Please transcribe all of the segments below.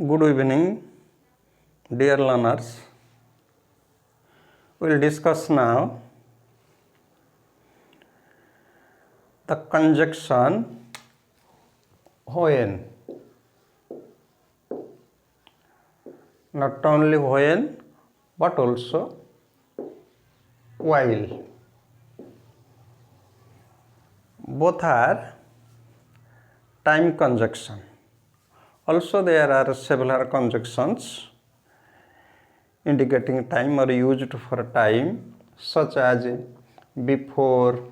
Good evening, dear learners. We will discuss now the conjunction when. Not only when but also while. Both are time conjunction. Also there are several conjunctions indicating time or used for time, such as before,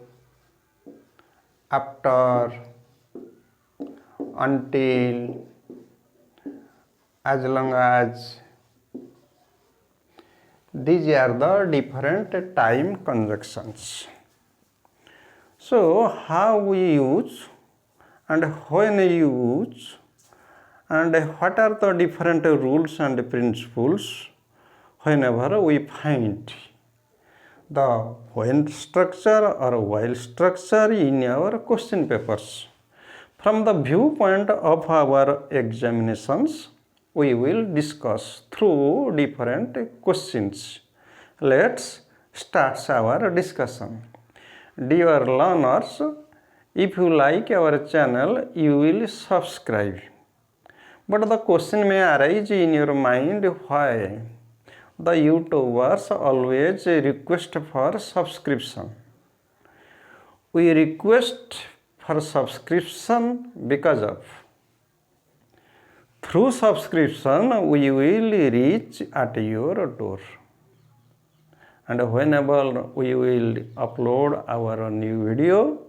after, until, as long as. These are the different time conjunctions. So how we use and when use and what are the different rules and principles whenever we find the when structure or while structure in our question papers. From the viewpoint of our examinations, we will discuss through different questions. Let's start our discussion. Dear learners, if you like our channel, you will subscribe. But the question may arise in your mind, why the YouTubers always request for subscription. We request for subscription because of through subscription we will reach at your door, and whenever we will upload our new video,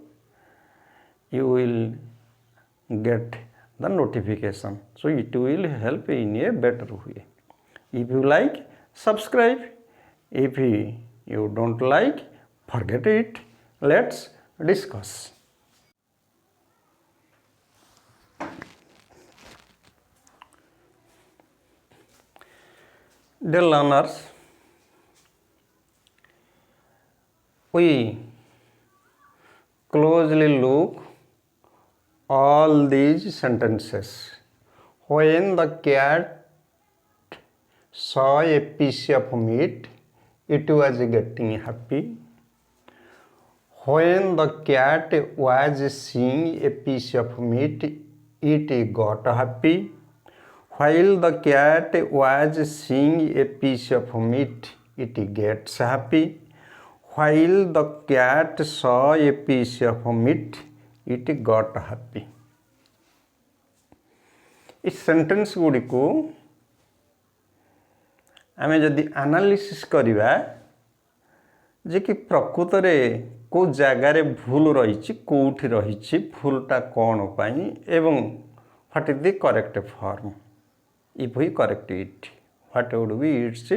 you will get the notification. So it will help in a better way. If you like, subscribe. If you don't like, forget it. Let's discuss. Dear learners, we closely look all these sentences. When the cat saw a piece of meat, it was getting happy. When the cat was seeing a piece of meat, it got happy. While the cat was seeing a piece of meat, it gets happy. While the cat saw a piece of meat, it got happy. इस sentence Gudi को आमे जदि analysis करिबा जे कि प्रकृत रे को जगार भूल रही कोठी रही भूलटा कौन पाई एवं what is the correct form. If we correct it, what would be its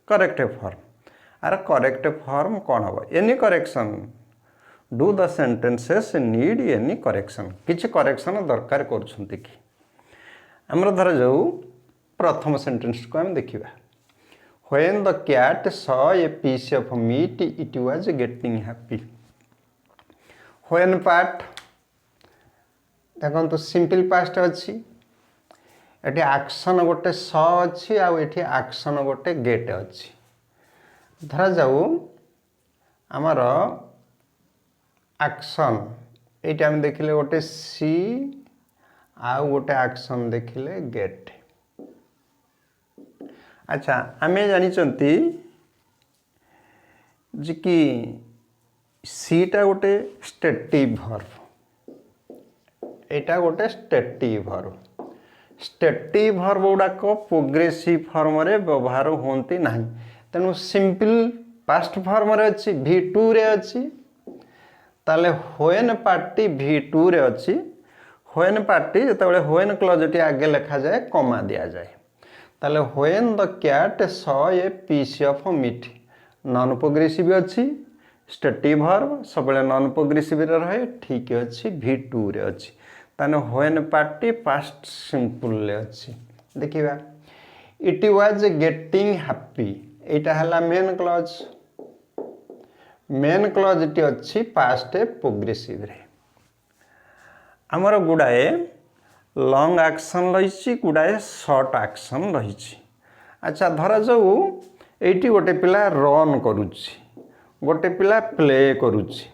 correct form? Our correct form कौन होगा? Any correction? Do the sentences need any correction? किछि correction दरकार करुछंती कि? हमर धर जाऊ प्रथम सेंटेंस को हम देखिबा. When the cat saw a piece of meat, it was getting happy. When part देखो तो सिंपल पास्ट अच्छी. एटी एक्शन गोटे स अच्छी आउ एटी एक्शन गोटे गेट अच्छी. धरा जाऊ आमर एक्शन ये आम देखिले गोटे सी आउ गोटे एक्शन देखिले गेट. अच्छा आमे जानिचंती जे कि सीटा गोटे स्टेटिव वर्ब, एटा गोटे स्टेटिव वर्ब. स्टेटिव वर्ब गुड़ाक प्रोग्रेसिव फॉर्म रे व्यवहार होती ना, तेणु सिंपल पास्ट फॉर्म रे अच्छी V2 रे अच्छी. ताले व्हेन पार्टी V2 रे अच्छी. व्हेन पार्टी जेतेबेले व्हेन क्लॉजटी आगे लिखा जाए कमा दिया जाए. ताले when the cat saw a piece of meat non progressive अच्छी. स्टेटिव वर्ब सबले नॉन प्रोग्रेसिव रे रहे, ठीक अच्छी V2 रे अच्छी. ताने व्हेन पार्टी पास्ट सिंपल अच्छी. देखिबा इट वाज गेटिंग हैप्पी, एटा हला main clause. Main clause T अच्छी पास्ट प्रोग्रेसिव रे. हमर गुडाए लंग एक्शन रही गुड़ाए सर्ट एक्शन रही। अच्छा धरा जाऊ एटी गोटे पिला रन करुच्ची गोटे पिला प्ले करुच्ची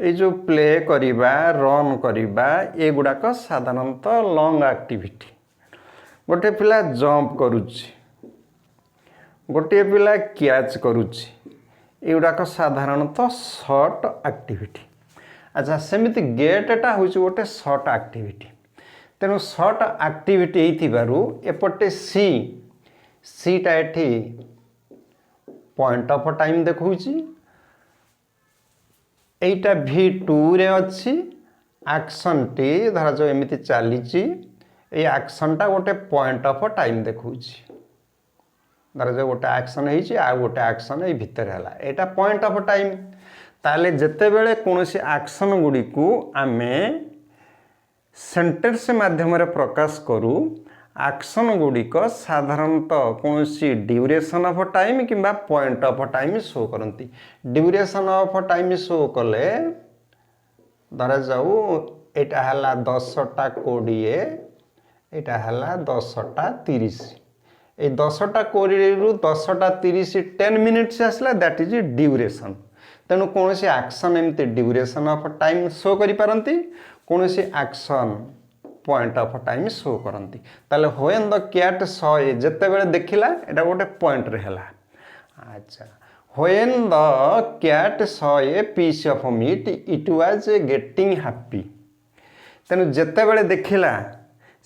ये जो प्ले करिबा रन करिबा ये गुड़ाक साधारणतः लंग एक्टिविटी। गोटे पिला जंप करुच्ची गोटे पिला कैच करुच्ची ये गुड़ाक साधारणतः सर्ट एक्टिविटी। अच्छा सेमिति गेटटा हूँ गोटे सर्ट एक्टिविटी तेणु सर्ट एक्टिविटी एपटे सीटा एठी point of time देखौची Etah V2 रे अच्छी एक्शन टी धरा जो एमिति चली एक्शन टा गोटे पॉइंट ऑफ टाइम देखौची धरा जो गोटे एक्शन है आ गोटे एक्शन ये भितर है एटा पॉइंट ऑफ टाइम ताले जेते बेले कोनोसी एक्शन गुडी को आमे सेंटेंस माध्यम रे प्रकाश करू एक्शन गुड़िक साधारणतः कौन ड्यूरेशन ऑफ टाइम किंबा पॉइंट ऑफ टाइम शो करती। ड्यूरेशन ऑफ टाइम शो कले धरा जाऊ एटा हला 10टा 20 एटा हला 10टा 30 ए 10टा 20 रु 10टा 30 10 मिनिट्स आसला दैट इज ड्यूरेशन। तेणु कौन एक्शन एमती ड्यूरेशन ऑफ टाइम शो करि पारंती कौन action point of time show करती। ताले व्हेन द कैट सॉ जेते बेले देखिला एटा गोटे पॉइंट रे हला। अच्छा when the cat saw a piece of meat it was getting happy तेनु जेते बेले देखिला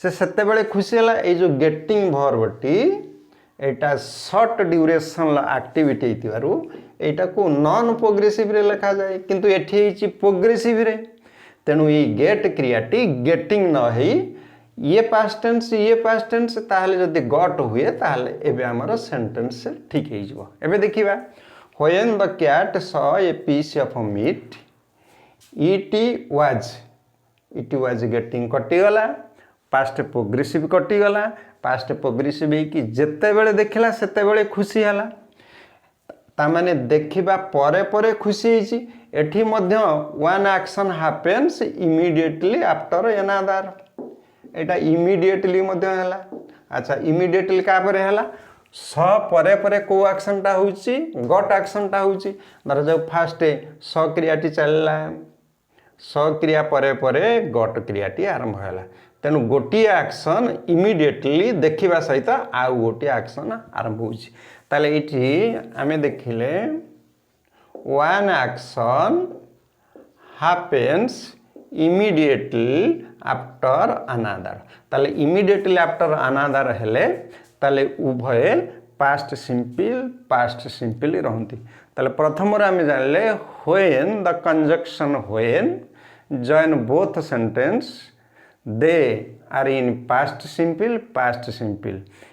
से सेते बेले खुशी हला। ए जो गेटिंग वर्बटी एटा शॉर्ट ड्यूरेशन एक्टिविटी हेतिबारु एटा को नॉन प्रोग्रेसिव रे लिखा जाए किंतु एठी हिची प्रोग्रेसिव रे तेणु ये गेट क्रियाटी गेटिंग न है ये पास्ट टेंस ताहले जदि गट हुए ताहले एबे हमर सेंटेंस ठीक है जिवो। एबे देखिबा when the cat saw a piece of meat it was getting कटि गला पास्ट प्रोग्रेसिव कटि गला पास्ट प्रोग्रेसिव है कि जेते बेले देखिला सेते बेले खुशी हला तामाने देखिबा परे परे खुशी हिची एठी मध्य one action happens immediately after another एटा इमीडिएटली मध्य हला। अच्छा इमीडिएटली का परे हला स परे परे को एक्शन टा होची गट एक्शन टा होची धर जो फास्ट स क्रियाटी चलला स क्रिया परे परे गट क्रियाटी आरंभ हला तेणु गोटे एक्शन इमीडिएटली देखिबा सहित आउ गोटे एक्शन आरंभ होची। ताले इठी आमे देखिले one action happens immediately after another ताले immediately after another हेले ताले उभय past simple रहती। ताले प्रथम आमे जानले when the conjunction when join both sentence they are in past simple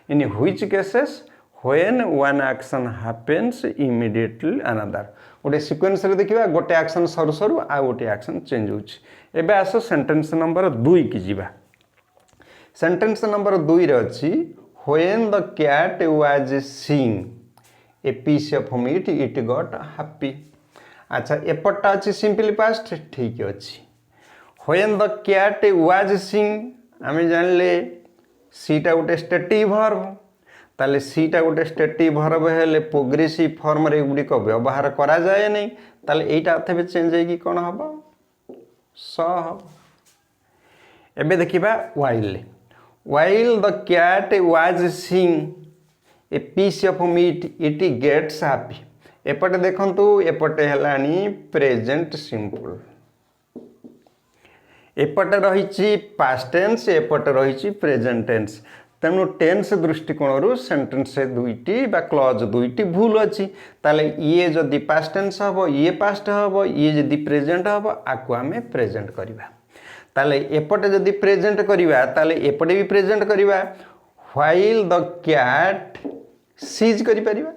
in which cases when one action happens immediately another गोटे सीक्वेंस रे देखिबा गोटे एक्शन सरू सरू आ गोटे एक्शन चेंज होछि। एबे आसो सेंटेंस नंबर 2 की जीवा। सेंटेंस नंबर 2 रे अछि when the cat was seeing a piece of meat it got happy। अच्छा एपटा अछि सिंपल पास्ट ठीक अछि। when the cat was seeing आमे जानले सीटा गोटे स्टेटिव वर्ब ताले सीटा गोटे स्टेटिव वर्ब हेले प्रोग्रेसिव फॉर्म रे गुडी को व्यवहार करा जाए नहीं ताले एटा अथबे चेंज होगी कोन हबो स हबो। एबे देखिबा while the cat was seeing a piece of meat it gets happy एपटे देखंतु एपटे हेलानी प्रेजेंट सिंपल एपटे रहिछि पास्ट टेंस एपटे रहिछि प्रेजेंट टेंस तेणु टेंस दृष्टिकोण सेंटेंस दुईटी बा क्लॉज दुईटी भूल अच्छी ताले ये जदि पास्ट टेंस हम ये पास्ट हम ये जदि प्रेजेंट हम आकु आमे प्रेजेंट करबा ताले एपटे जदि प्रेजेंट करबा ताले एपटे भी प्रेजेंट करबा व्हाइल द कैट सीज करि परिबा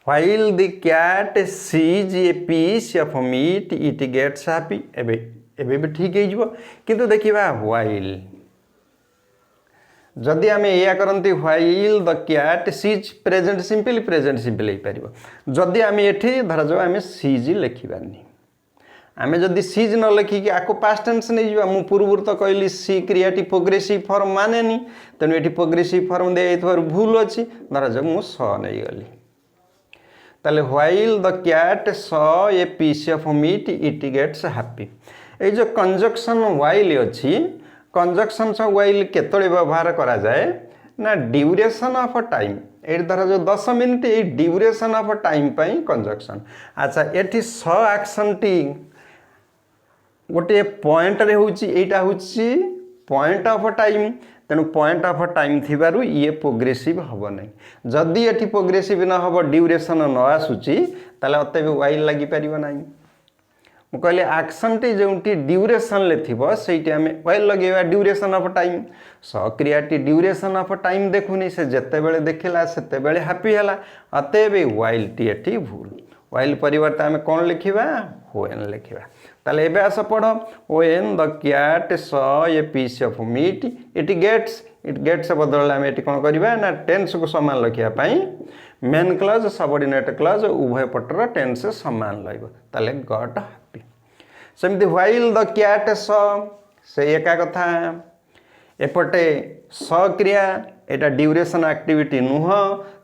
while the cat sees a piece of meat it gets happy एबे भी ठीक है जिवो किंतु देखिबा व्हाइल जदि आमे या करंती while the cat sees present simple हो पारिबो जदि आमे एठी धरा जो आमे सीज लिखिबानी आमे जदि सीज न लिखिकी आको पास्ट टेंस नहीं जावा मु पूर्व तो कहली सी क्रियाटी प्रोग्रेसिव फॉर्म मानेनी तेणु ये प्रोग्रेसिव फॉर्म दे भूल अच्छी धरा जाऊ मु स नहीं गली ताले while the cat saw a piece of meat it gets happy ये जो कंजक्शन व्हाइल अच्छी कंजक्शन व्हाइल केतळे व्यवहार करा जाए ना ड्यूरेशन ऑफ टाइम ये धर जो 10 मिनिट ये duration of time pi conjunction अच्छा ये स एक्शन टी गोटे पॉइंट रे होची एटा होची पॉइंट ऑफ टाइम तेणु पॉइंट ऑफ टाइम थिबारु ये प्रोग्रेसिव हबो नै जदि एठी प्रोग्रेसिव न हबो ड्यूरेशन न आसुची ताले अते भी वाइल लागि परिबो नै मु कहले एक्शन टी जोंटी ड्यूरेशन ले थिबो सेठी हमें वाइल लगेबा ड्यूरेशन ऑफ टाइम सक्रियाटी ड्यूरेशन ऑफ टाइम देखुनी से जते बेले देखिला सेते बेले हैप्पी हला अते भी वाइल टी एठी भूल वाइल परिवर्ते हमें कौन लिखिबा व्हेन लिखिबा ताले एबे आस पढ़ो when the cat saw a piece of meat it gets बदल आम ये कौन करवा ना टेंस को समान लिखा मेन क्लज सबऑर्डिनेट क्लज उभय पटर टेंस समान लगे ताले गॉट हैप्पी सेमती व्हाइल द कैट सॉ से एका कथा एपटे स क्रिया एटा ड्यूरेशन एक्टिविटी नुह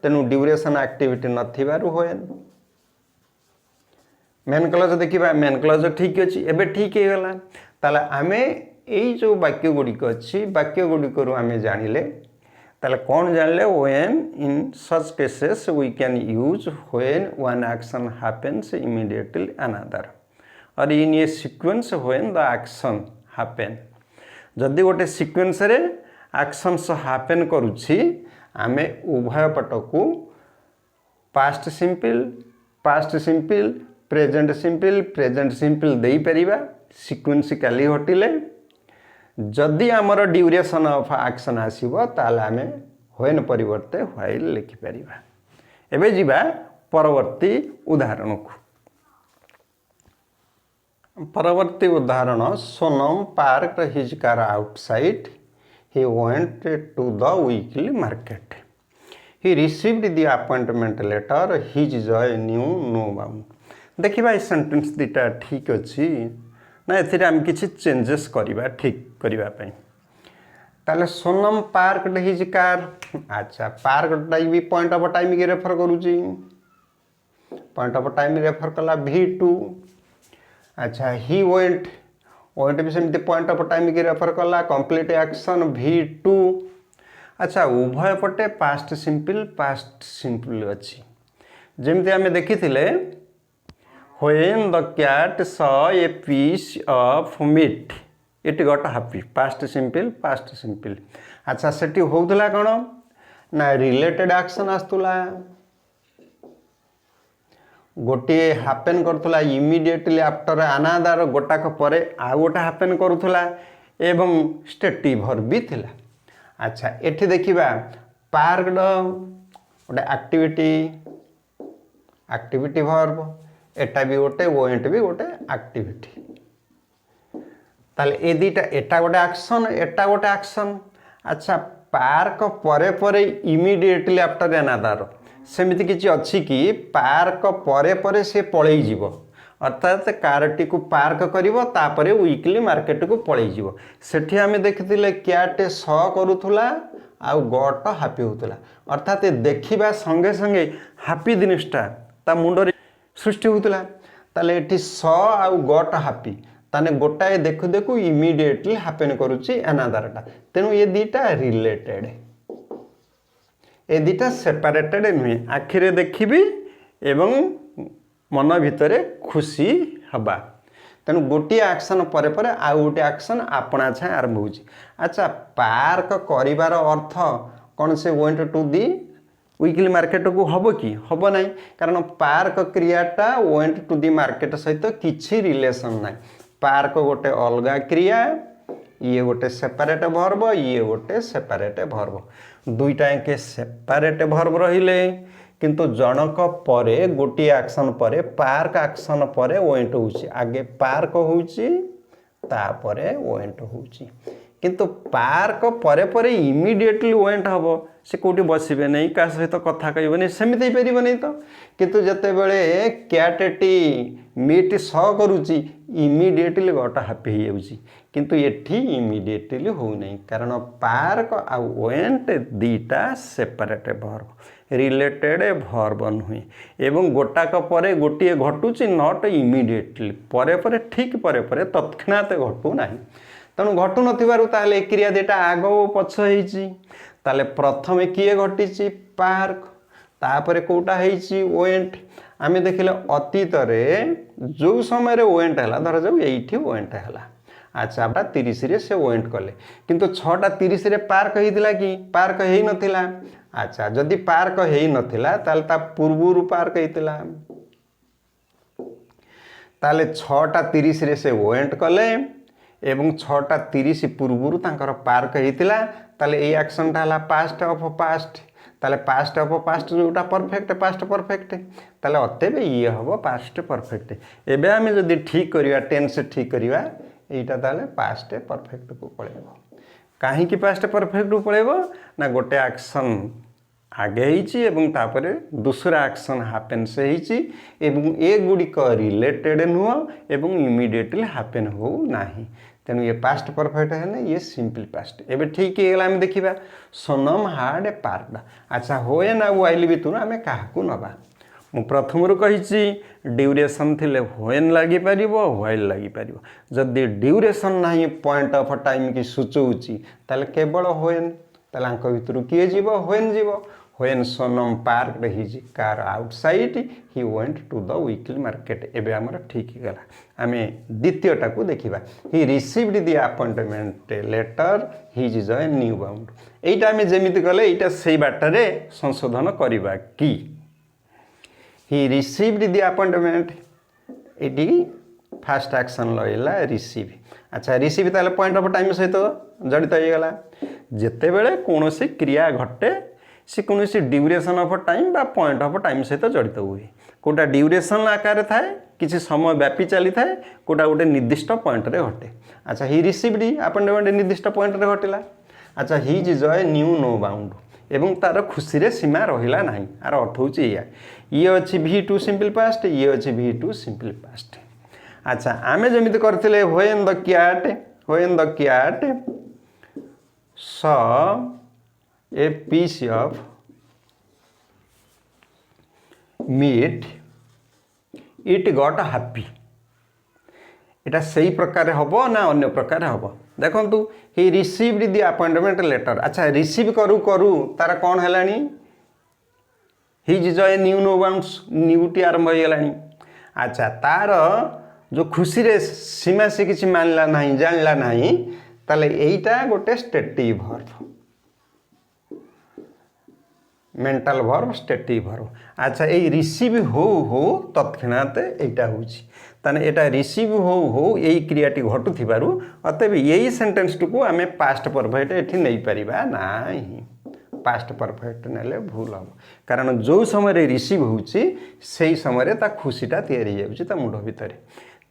तेणु ड्यूरेशन एक्टिविटी नथिबारु व्हेन मेन क्लज देखा मेन क्लज ठीक अच्छी एबे ठीक है गला ताले आमे यही जो वाक्य गुड़िक अच्छी वाक्य गुड़िक आमे जानिले ताले कौन जानले when in such cases we can use when one action happens immediately another or in a sequence when the action happen जदि गोटे सीक्वेंस रे एक्शंस हैपेन करूछि आमे उभय पटकू पास्ट सिंपल प्रेजेंट सिंपल दे परिबा सिक्वेंसिकली हटिले जदि आमर ड्यूरेशन ऑफ एक्शन आसीबो ताले आमे व्हेन परिवर्ते व्हाइल लिखि परिबा एबे जिबा परवर्ती उदाहरण को परवर्ती उदाहरण Sonam parked his car outside he went to the weekly market he received the appointment letter his joy knew no bound देखिबा इस सेंटेंस दीटा ठीक अच्छी ना एथिरे हम किछि चेंजेस करिबा ठीक करिबा पई ताले सोनम पार्क्ड हिज कार अच्छा पार्क्ड टाइम भी पॉइंट ऑफ टाइम के रेफर करूची पॉइंट ऑफ टाइम रेफर कला V2 अच्छा ही वेंट भी सेमती पॉइंट ऑफ टाइम के रेफर कला कंप्लीट एक्शन V2 अच्छा उभय पटे पास्ट सिंपल अच्छी जेमती आमे देखिथिले when the cat saw a piece of meat it got happy past simple अच्छा सेठी होउतला कोन ना रिलेटेड एक्शन आस्तुला गोटे हैपन करथुला इमीडिएटली आफ्टर अनदर गोटाक परे आ गोटा हैपन करथुला एवं स्टेटिव वर्ब भी थिला अच्छा एठी देखिबा पार्क्ड गोटे एक्टिविटी वर्ब एटा भी गोटे वेंट भी गोटे एक्टिविटी ताले ए दीटा एटा गोटे एक्शन एटा गोटे एक्शन अच्छा पार्क परे परे इमीडिएटली आफ्टर अनदर सेमिति किछि अछि कि पार्क परे परे से पळेई जीवो अर्थात कारटी को पार्क करिवो तापरे वीकली मार्केट को पळेई जीवो सेठी हमें देखिथिले कैट स करूथुला आ गट हैप्पी होतुला अर्थात देखिबा संगे संगे हैप्पी दिनस्टा ता मुंडरे सृष्टि होतला ताले एठी स आउ गट हैप्पी ताने गोटाए देखु देखु इमीडिएटली हैपन करूची अनदरटा तेनु ये दीटा रिलेटेड ए दीटा सेपरेटेड नुहे आखिरे देखिबी एवं मन भितरे खुशी हबा तेनु गोटी एक्शन परे परे आ गोटी एक्शन आपणा छा आरंभ होची अच्छा पार्क करिवार अर्थ कोन से went to the weekly market को हबो कि हबो नाही कारण पार्क क्रियाटा वेंट टू दी मार्केट सहित किछि रिलेशन नाही पार्क गोटे अलगा क्रिया ये गोटे सेपरेट वर्ब ये गोटे सेपरेट वर्ब दुईटा के सेपरेट वर्ब रहिले किंतु जनक परे गोटी एक्शन परे पार्क एक्शन परे वेंट होउची आगे पार्क होउची तापरे वेंट होउची किंतु पार्क परे परे इमीडिएटली वेंट हबो से कोटी बसिबे नहीं का सहित कथा कहबे नहीं सेमिति परिबे नहीं तो किंतु जते बेले कैटटी मीट स करूची इमिडिएटली गट हैप्पी हो किंतु एठी इमिडिएटली हो नहीं कारण पार्क आ वेंट दीटा सेपरेट वर्ब रिलेटेड वर्ब नुहे एवं गोटाक परे गोटे घटुची नॉट इमिडिएटली परे परे ठीक परे परे तत्क्षणात घटू ना तेणु घटू नाले क्रिया दुटा आग पछ होता प्रथम किए घटी पार्क तापर कौटा वेंट आम देखिले अतीत जो समय वेंट है धर जाऊ ये वेंट है अच्छा 30 से वेंट कले किंतु 6:30 पार्क होता कि पार्क हो नाला अच्छा जदि पार्क हो नाला ता पूर्व पार्क होता ताले 6:30 से वेंट कले एवं 6:30 पूर्व तांकर पार्क होता ताले ये एक्शनटा है पास्ट ऑफ पास्ट ताले पास्ट ऑफ पास्ट जोटा परफेक्ट पास्ट परफेक्ट ताले अतएव ये हम पास्ट परफेक्ट एबे आम जदि ठीक करवा टेन्स ठीक करवा यहीटा ताले पास्ट परफेक्ट को पड़ेगा कहीं पास्ट परफेक्ट को पड़ेगा ना गोटे एक्शन आगे होपर दूसरा एक्शन हापेन्स एवं ए गुड़िक रिलेटेड नुह एवं इमिडिएटली हापेन हो नाही तेणु ये पास्ट परफेक्ट है ये सिंपल पास्ट एबे ठीक है आम देखा सोनम हार्ड पार्कड अच्छा होए ना वाइल भितर आम क्या नवा मु प्रथम कही ड्यूरेशन थिले व्हेन लगी पार व्हाइल लगी पार जदि ड्यूरेशन ना पॉइंट ऑफ टाइम की सूचौची ताले केवल व्हेन ताले भितर किए जीव व्हेन जीव when Sonam parked his car outside he went to the weekly market एबे आमर ठीक गला आम द्वितीयटा को देखा he received the appointment letter his is a new bound एटा आम जमीती गले एटा से बाटरे संशोधन करवा कि ही रिसीव्ड द अपॉइंटमेंट ये फास्ट एक्शन लैला रिसीव अच्छा रिसीव ताले पॉइंट ऑफ टाइम सहित जड़ित होगला जिते बड़े कौन क्रिया घटे सी कौन ड्यूरेशन ऑफ टाइम बा पॉइंट ऑफ टाइम सहित जड़ित हुए कोटा ड्यूरेशन आकार थाए किसी समय व्यापी चली थाए कोटा गोटे निर्दिष्ट पॉइंट रे घटे अच्छा ही रिसीव्ड अपॉइंटमेंट निर्दिष्ट पॉइंट रे घटिला अच्छा his is a new no bound एवं तार खुशी रे सीमा रहिला नाही आर अर्थ होची ये अच्छी V2 सिंपल पास्ट ये अच्छी V2 सिंपल पास्ट अच्छा आमे जमिति करथिले when the cat saw a piece of meat it got happy इटा सही प्रकार हम ना अन्य प्रकार हम देखु he received the appointment letter अच्छा रिसीव करू करू तार कौन है हिज इज ए न्यू नो बाउंड्स न्यूटी आरंभ हो गलानी अच्छा तार जो खुशी रे सीमा से किसी मानला नहीं जानला नहीं ताले एटा गोटे stative verb mental verb stative verb अच्छा ये रिसीव हो तत्क्षणात यहाँ होने यहाँ रिसीव हो यही क्रियाटी घटुवर अतएव यही सेंटेंस को आम पास्ट परफेक्ट ये नहीं पारिबा नहीं पास्ट परफेक्ट नेले भूल हम कारण जो समय रिसीव होची से समय ता खुशीटा तैयारी जाऊँगी ता मुंड भितर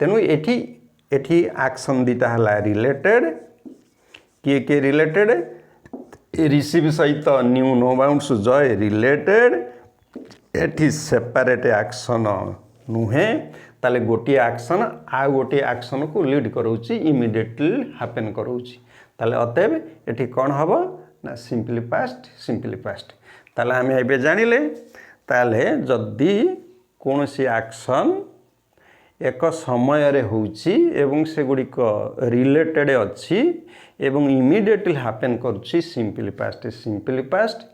तेणु एठी एक्शन दीटा है रिलेटेड किए रिलेटेड रिसीव सहित न्यू नो बाउंड्स जय रिलेटेड एठी सेपरेट एक्शन नुहे ताले गोटे एक्शन आ गोटे एक्शन को लीड करोची इमिडिएटली हैपन करोची ताले अतएव एठी कौन हबो ना सिंपली पास्ट ताले आम एबे जानिले ताले जदि कोनोसी एक्शन एक समय रे होउची एवं से गुड़िक रिलेटेड अच्छी एवं इमिडिएटली हैपन करुच्ची सिंपली पास्ट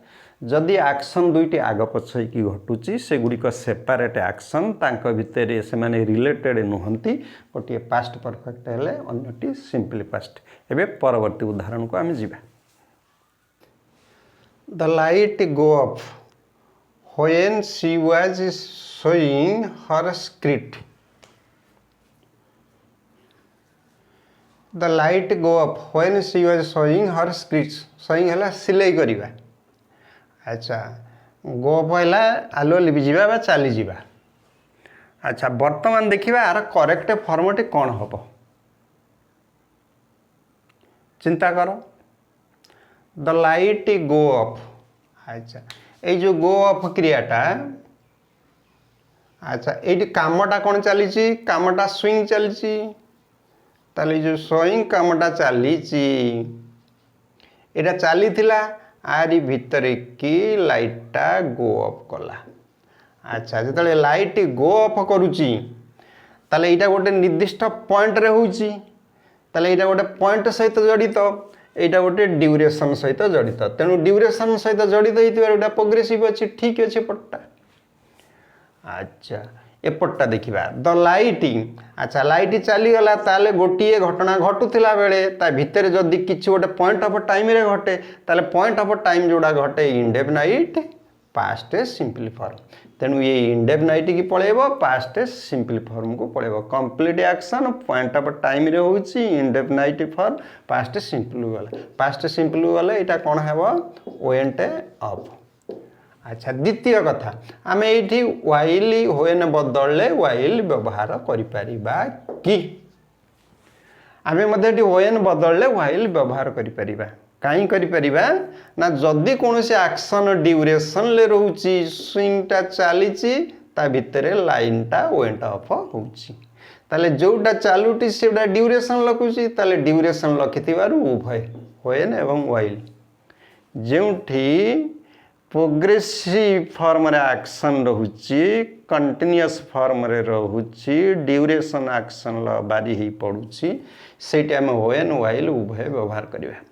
जदि एक्शन दुईटी आग पछ की घटुची से गुड़िक सेपरेट एक्शन तांक भितर से माने रिलेटेड नुहंती गोटे पास्ट परफेक्ट हेले अन्यटी सिंपली पास्ट एबे परवर्ती उदाहरण को आम जीवा the light go up when she was sewing her skirt the light go up when she was sewing her skirt sewing है सिलाई करवा अच्छा गो अप है आलुआ लिभिजा बा चली जावा अच्छा बर्तमान देखा यार करेक्ट फॉर्मटी कौन हम चिंता कर द लाइट गो अप अच्छा ये जो गो अप क्रियाटा अच्छा ये कामटा कौन चली कामटा स्विंग चली ताले जो स्विंग कामटा चली एटा चली थिला आरी भितर की लाइटटा गो ऑफ कला। अच्छा जो लाइट गो ऑफ करुच्ची ताले एटा गोटे निर्दिष्ट पॉइंट रे होउची ताले एटा गोटे पॉइंट सहित जड़ित एटा गोटे ड्यूरेशन सहित जड़ित तेणु ड्यूरेशन सहित जड़ित होइतिबार एटा प्रोग्रेसिव अछि ठीक अछि पट्टा। अच्छा एपट्टा देखिबा द लाइटिंग। अच्छा लाइट चली गला ताले गोटिए घटना घटुथिला बेले ता भितर जदि किछि गोटे पॉइंट ऑफ टाइम रे घटे ताले पॉइंट ऑफ टाइम जोड़ा घटे इंडेफिनाइट पास्ट सिंपल फॉर्म तेणु ये इंडेफिनाइट की पळेबो पास्ट सिंपल फॉर्म को पळेबो complete action point of time रे होउची इंडेफिनाइट फॉर्म पास्ट सिंपल गले एटा कोन हेबो ओएंट ऑफ। अच्छा द्वितीय कथा आम ये वाइल होएन बदलले वाइल व्यवहार करिपरिबा कि आमे मध्ये होएन बदलले वाइल व्यवहार करिपरिबा काई करिपरिबा ना जदि कोनोसी एक्शन ड्यूरेशन ले रहउची स्विंगटा चलीची ता भितरे लाइनटा वेंट ऑफ होउची ताले जोटा चालुटी सेटा ड्यूरेशन लखुची ताले ड्यूरेशन लखिथिबारु उभय होएन एवं वाइल जेउठी प्रोग्रेसिव फॉर्म रे एक्शन रहउची कंटीन्यूअस फॉर्म रे रहउची ड्यूरेशन एक्शन ल बारी ही पडुची सेटा में होएन वाइल उभय व्यवहार करिबा।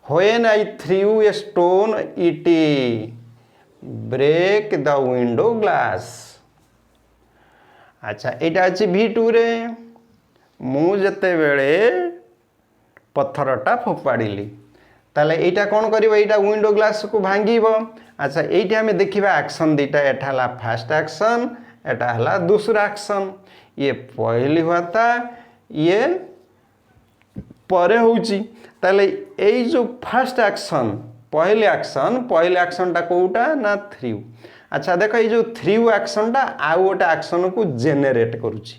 When I threw a stone, it break the window glass. अच्छा एटा अछि V2 रे मु जते बेले पत्थरटा फोपाड़िली ताले एटा कोन करिवो एटा विंडो ग्लास को भांगीबो। अच्छा एटा हमें देखिबा एक्शन दीटा एटा हला फर्स्ट एक्शन एटा हला दूसरा एक्शन ये पहली हुआता ये परे होउची ताले ए जो फर्स्ट एक्शन पहले एक्शन टा कोउटा ना थ्रू। अच्छा देखो ये जो थ्रू एक्शन टा आ गोटे एक्शन को जेनेरेट करूची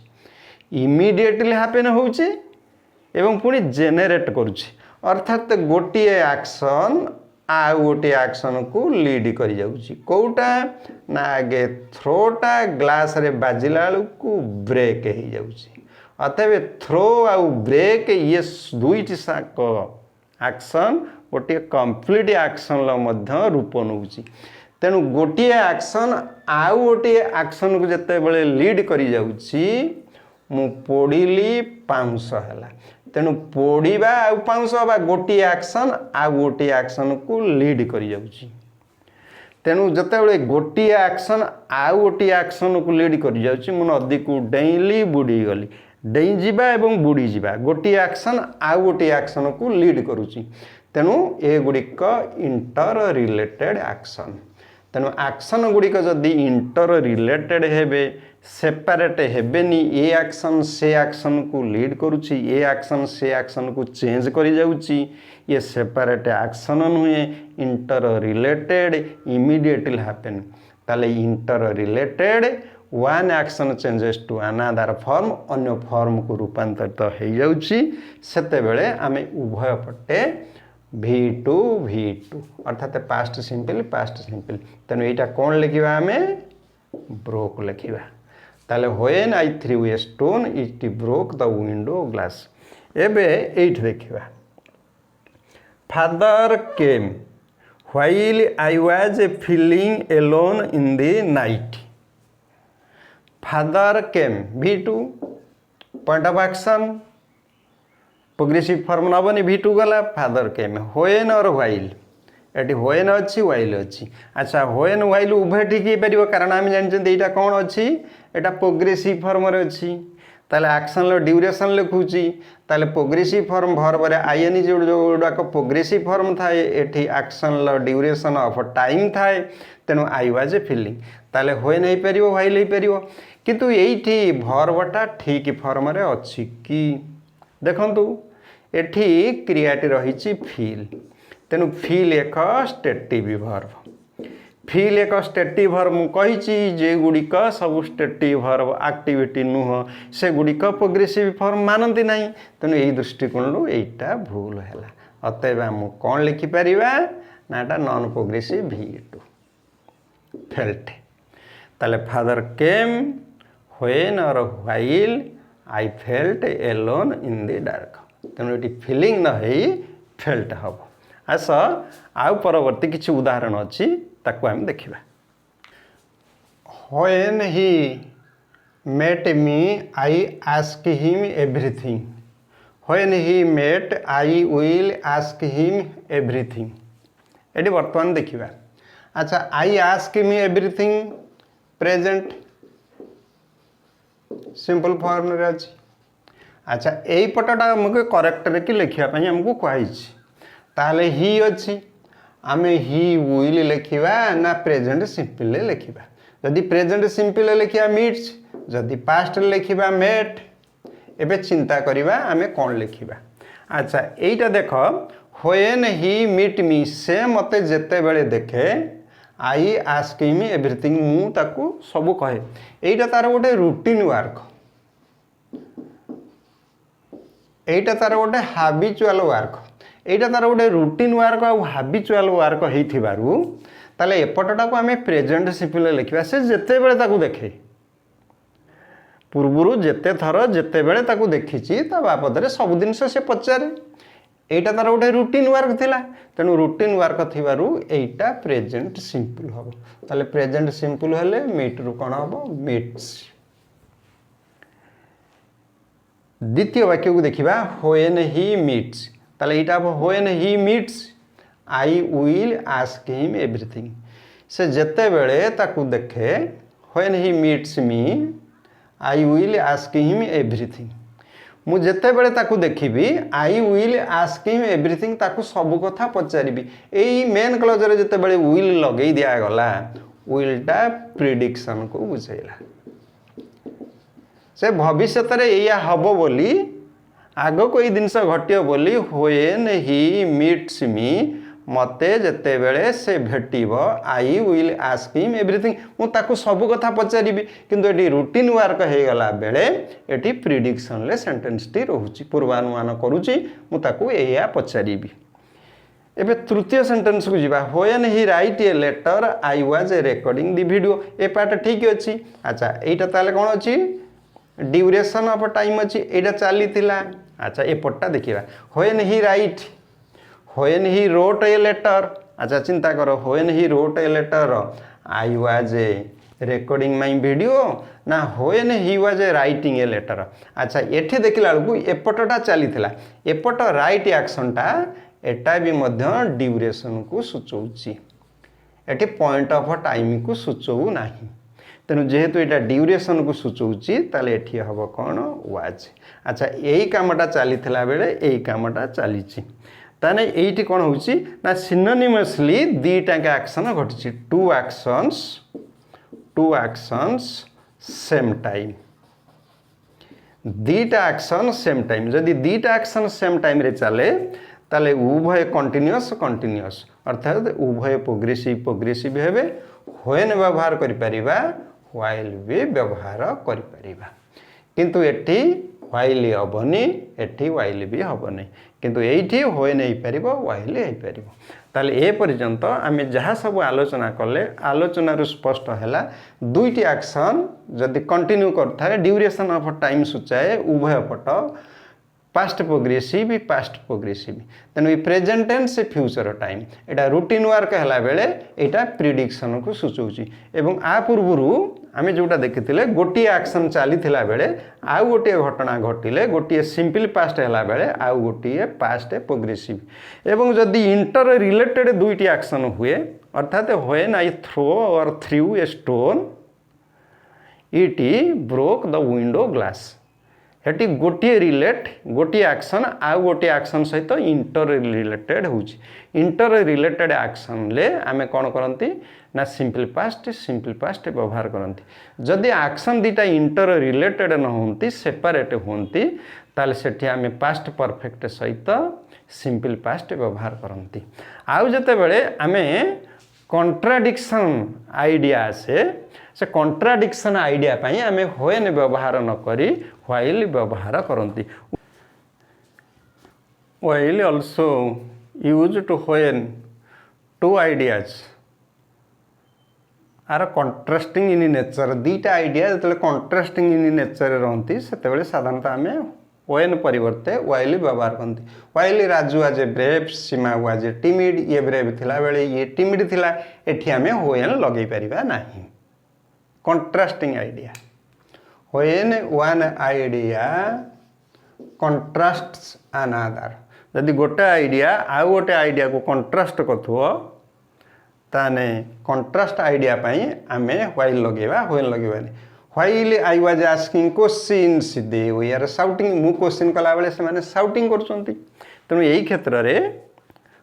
इमीडिएटली हैपन होउची एवं पुनी जेनेरेट करूची अर्थात गोटे एक्शन आ गोटे एक्शन को लीड करी जाउची कोउटा ना आगे थ्रोटा ग्लास रे बाजिला को ब्रेक हो जाउची अतएव थ्रो आउ ब्रेक ये दुईटी साक एक्शन गोटे कंप्लीट एक्शन ल रूप नौची तेणु गोटे एक्शन आउ गोटे एक्शन को जते बेले लीड करी जाउची मु पोड़िली पाउंस हैला तेणु पोड़ीबा आउ पाउंस बा गोटे एक्शन आउ गोटे एक्शन को लीड करी जाउची तेणु जते बेले गोटे एक्शन आउ गोटे एक्शन को लीड करी जाउची मु नदी को डेइली बुड़ी गली डेई जीवा एवं बुड़ी जीवा गोटे एक्शन आउ गोटे एक्शन को लीड करूची तेणु ए गुड़िक इंटर रिलेटेड एक्शन तेणु एक्शन गुड़िक जदि इंटर रिलेटेड हेबे सेपरेट हेबेनी ए एक्शन से एक्शन को लीड करूची ए एक्शन से एक्शन को चेंज करी जाउची ये सेपरेट एक्शन नुहे इंटर रिलेटेड इमीडिएटली हैपन ताले interrelated one action changes to another form अन्य फॉर्म को रूपांतरित हो जाउची सेते बेले आमे उभय पटे V2 अर्थात पास्ट सिंपल तेणु एटा कौन लिखिबा आमे ब्रोक लिखिबा ताले when I threw a stone it broke the window glass. एबे एठ देखिबा father came while I was feeling alone in the night father came V2 point of action progressive form नबनी V2 गला father came when or while एटी when अच्छी while अच्छी। अच्छा when while उभय ठीक हो पार कारण आम जानते यहाँ कौन अच्छी एटा प्रोग्रेसिव फॉर्म रे अच्छी ताले एक्शन लो ड्यूरेशन लिखुची ताले प्रोग्रेसिव फॉर्म भर्ब रे आईएनजी जोड़ाक प्रोग्रेसिव फॉर्म थाए एठी action low duration of time थाए तेणु आई वाज फीलिंग ताले व्हेन हो पार व्हाइल हो पार किंतु एठी भर्बटा ठीक फॉर्म रे अच्छी कि देखंतु एठी क्रियाटी रही फील तेणु फील एक स्टेटिव भर्ब फील एक स्टेटिव भर्ब मु कहिची जे गुड़िक सब स्टेटिव भर्ब एक्टिविटी नुह से गुड़िक प्रोग्रेसिव फॉर्म मानती नहीं तेणु यही दृष्टिकोण एटा भूल है अतएव आम कौन लिखिपर ना एटा नॉन प्रोग्रेसिव V2 फेल्ट ताले father came when or while I felt Elon in the dark. तेणु ये फिलिंग न है फेल्ट हम। आस आउ परवर्ती किसी उदाहरण अच्छी ताकू आम देखा। When he met me I ask him everything. When he met I will ask him everything. ये बर्तमान देखा। अच्छा I ask him everything present simple form रे अच्छी। अच्छा यही पटटा आमको करेक्ट कि लिखापी आमको कहुई ताहले ही अच्छी आम ही विल लिखा ना प्रेजेंट सिंपल लिखा। जदि प्रेजेंट सिंपल लिखा मीट्स, जदि पास्ट लिखा मेट। एबे चिंता करिबा आमे कौन लिखिबा। अच्छा एटा देख व्हेन ही मीट मी से मते जेते बेले देखे आई आस्क हिम एवरीथिंग मु ताकू सब कहे। एटा तार गोटे रूटीन वर्क, एटा तार गोटे हाबिचुअल वर्क, एटा तार गोटे रूटीन वर्क आ हाबिचुअल वर्क होइथिबारु ताले एपटटा को आमे प्रेजेंट सिंपल लिखिबा। से जेते बेले ताकू देखे पूर्वरु जेते थर जेते बेले ताकू देखिछि ता बाबदरे सब दिन से पचारे। एटा तार गोटे रूटीन वर्क थिला। तेणु रूटीन वर्क थिबारु एटा प्रेजेंट सिंपल हम। ताले प्रेजेंट सिंपल हेले मीट रु कोन हम मीट्स। द्वितीय वाक्य को देखिबा व्हेन ही मीट्स। ताले एटा when he meets I will ask him everything. से जेते बेले ताकू देखे when he meets me I will ask him everything. मु जेते बेले ताकू देखिबी I will ask him everything ताकू सब कथा पचारिबी। एई मेन क्लॉज रे जेते बेले विल लगेई दिया गला विलटा प्रिडिक्शन को बुझेला। से भविष्यत रे एया हबो बोली आग को ई जिनस घटियो बोली व्हेन ही मीट्स मी मते जेते बेले से भेटिबो I will ask him everything मु ताकू सब कथा पचारिबी। किंतु एटी रूटीन वर्क हे गला बेले एटी प्रिडिक्शन ले सेंटेंस टी रहूची पूर्वानुमान करूची मु ताकू एया पचारिबी। एबे तृतीय सेंटेंस को जीवा when he write a letter I was recording the video. ए पार्ट ठीक अछि। अच्छा एटा ताले कोन अछि ड्यूरेशन ऑफ टाइम अछि एटा चाली थिला। अच्छा ए पट्टा देखिबा when he write when he wrote a letter. अच्छा चिंता करो when he wrote a letter I was recording my video ना when he was writing a letter. अच्छा एठी देखिला बेलकु एपटटा चली थिला एपट राइट एक्शनटा एटा भी मध्य ड्यूरेशन को सूचौची। एठी पॉइंट ऑफ टाइम को सूचौ नाही। तेणु जेहेतु यहाँ ड्यूरेशन को सूचौची ताले एठी हबो कोन वाज। अच्छा यही कामटा चली थिला बेले यही कामटा चलीची ताने एठी कोन होउची ना सिनोनिमसली दीटा के एक्शन घटिची टू एक्शंस सेम टाइम। दीटा एक्शन सेम टाइम जदि दीटा एक्शन सेम टाइम रे चले ताले उभय कंटीन्यूअस अर्थात उभय प्रोग्रेसिव हेबे। व्हेन व्यवहार करि परिबा व्हाइल भी व्यवहार करि परिबा। किंतु एठी व्हाइल हबनी एठी व्हाइल भी हबनी किंतु एठी होय नै परिबो व्हाइल हे परिबो। ताले ए पर्यंत आमे जहा सब आलोचना कले आलोचना रु स्पष्ट हैला दुईटी एक्शन जदि कंटिन्यू करथाय ड्यूरेशन ऑफ टाइम सूचाए उभय पट पास्ट प्रोग्रेसिव तेणु ये प्रेजेंट टेंस फ्यूचर टाइम एटा रूटीन वर्क हैला बेले एटा प्रिडिक्शन को सूचौची। एवं आ पूर्वरु आमे जोटा देखिथिले गोटी एक्शन चली थिला बेले आउ गोटी घटना घटिले गोटी सिंपल पास्ट हैला बेले आउ गोटी पास्ट प्रोग्रेसिव। एवं जदि इंटर रिलेटेड दुईटी एक्शन हुए अर्थात व्हेन आई थ्रो और through a stone it broke the window glass. Hattie गोटे रिलेट गोटे एक्शन आउ गोटे एक्शन सहित इंटर रिलेटेड होउची। इंटर रिलेटेड एक्शन ले आमे कोन करंती ना सिंपल पास्ट व्यवहार करंती। जदि एक्शन दीटा इंटर रिलेटेड न होंती सेपरेट होंती ताले सेठी आमे पास्ट परफेक्ट सहित सिंपल पास्ट व्यवहार करंती। आउ जते बेले आमे कॉन्ट्राडिक्शन आइडिया से कॉन्ट्राडिक्शन आइडिया पाई आमे व्हेन व्यवहार न करी व्हाइल व्यवहार करंती। While also used to when two ideas are contrasting in nature दीटा आइडिया जो कंट्रास्टिंग इन नेचर रहती से साधारणतः आम वेन परिवर्ते वाइल व्यवहार करते वाइल राजू आज a brave Seema was a timid ये ब्रेव थिला बेले ये टिमिड थिला एठी आम वेन लगे पारिबा नाही contrasting idea when one idea contrasts another जदि गोटे आइडिया आउ गोटे आइडिया को कंट्रास्ट कथुओ ताने कंट्रास्ट आइडिया पाई आमे व्हाइल लगेबा व्हेन लगेबानी while I was asking questions they we are shouting मु क्वेश्चन कला बेले से माने शाउटिंग करछंती तेणु यही क्षेत्र रे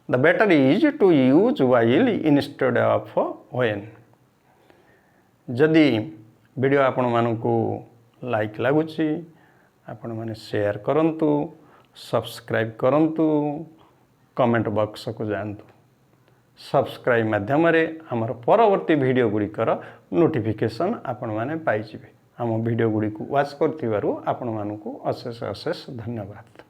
the better is to use while instead of when जदि वीडियो आपण मानकू लाइक लागुची आपण माने शेयर करंतु सब्सक्राइब करंतु कमेंट बॉक्स को जानतु सब्सक्राइब माध्यम आमर परवर्ती वीडियो गुड़िकर नोटिफिकेशन आपण माने पाइजिबे आम वीडियो गुड़ी को वाच करथिबारु आपण मानकू अशेष अशेष धन्यवाद।